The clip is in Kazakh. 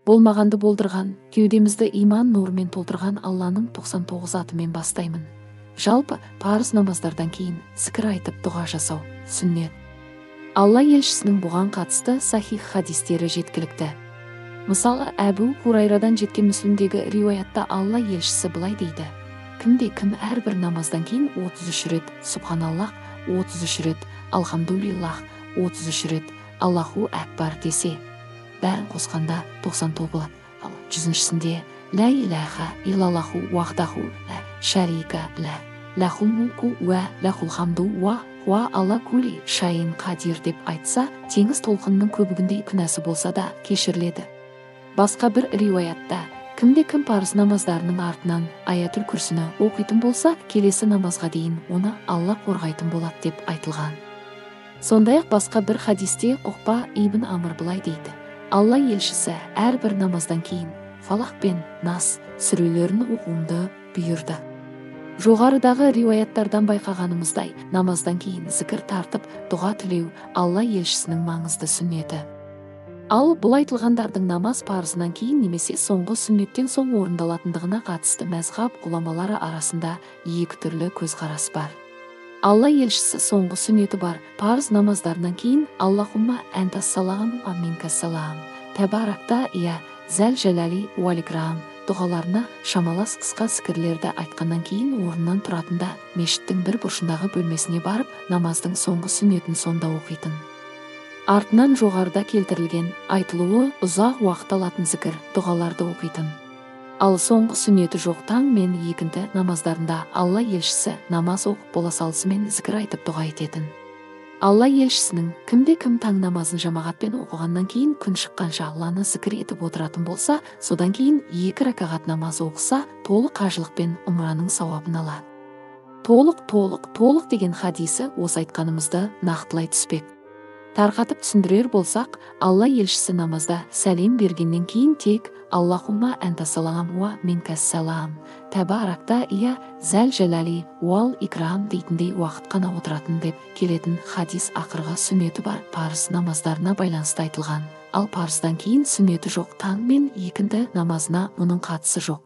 болмағанды болдырған, кеудемізді иман нұрымен толтырған Алланың 99 атымен бастаймын. Жалпы, парыз намаздардан кейін зікір айтып дұға жасау сүннет. Алла елшісінің бұған қатысты сахих хадистері жеткілікті. Мысалы, Әбу Хурайрадан жеткен Мүслімдегі риуаятта Алла елшісі былай дейді: кімде-кім әрбір намаздан кейін 33 рет Субханаллах, 33 рет Алхамдулиллах, 33 рет Аллаху Әкбар десе, бәрін қосқанда 99 болады. Ал 100-сінде Ла илаха иллаллаху вахдаху ла шарика ла лахул мулку уа лахул хамду уа алла кули шайин қадир деп айтса, теңіз толқынының көбігіндей күнәсі болса да кешіріледі. Басқа бір риуаятта, кімде-кім парыз намаздарының артынан аятүл күрсіні оқитын болса, келесі намазға дейін оны Алла қорғайтын болады деп айтылған. Сондай-ақ басқа бір хадисте Уқба ибн Амр былай дейді: Алла елшісі әрбір намаздан кейін Фалақ пен Нас сүрелерін оқуымды бұйырды. Жоғарыдағы риуаяттардан байқағанымыздай, намаздан кейін зікір тартып дұға тілеу Алла елшісінің маңызды сүннеті. Ал бұл айтылғандардың намаз парызынан кейін немесе соңғы сүннеттен соң орындалатындығына қатысты мәзһаб ғұламалары арасында екі түрлі көзқарас бар. Алла елшісі соңғы сүннеті бар парыз намаздарынан кейін Аллахумма әнтассалам ва минкассалам тәбаракта ия зәл жәләли уәл икрам дұғаларына шамалас қысқа зікірлерді айтқаннан кейін орнынан тұратында мешіттің бір бұрышындағы бөлмесіне барып намаздың соңғы сүннетін сонда оқитын. Артынан жоғарыда келтірілген айтылуы ұзақ уақыт алатын зікір дұғаларды оқитын. Ал соңғы сүннеті жоқ таң мен екінті намаздарында Алла елшісі намаз оқып бола салысымен зікір айтып дұға ететін. Алла елшісінің кімде-кім таң намазын жамағатпен оқығаннан кейін күн шыққанша Алланы зікір етіп отыратын болса, содан кейін 2 ракағат намаз оқыса, толық қажылықпен умраның сауабын алады. Толық деген хадисі осы айтқанымызды нақтылай түспек. Тарқатып түсіндірер болсақ, Алла елшісі намазда сәлем бергеннен кейін тек Аллахумма әнтассалам уа минкассалам тәбаракта ия зәл жәләли уал икрам дейтіндей уақыт қана отыратын деп келетін хадис ақырғы сүннеті бар парыз намаздарына байланысты айтылған. Ал парыздан кейін сүннеті жоқ таң мен екінті намазына мұның қатысы жоқ.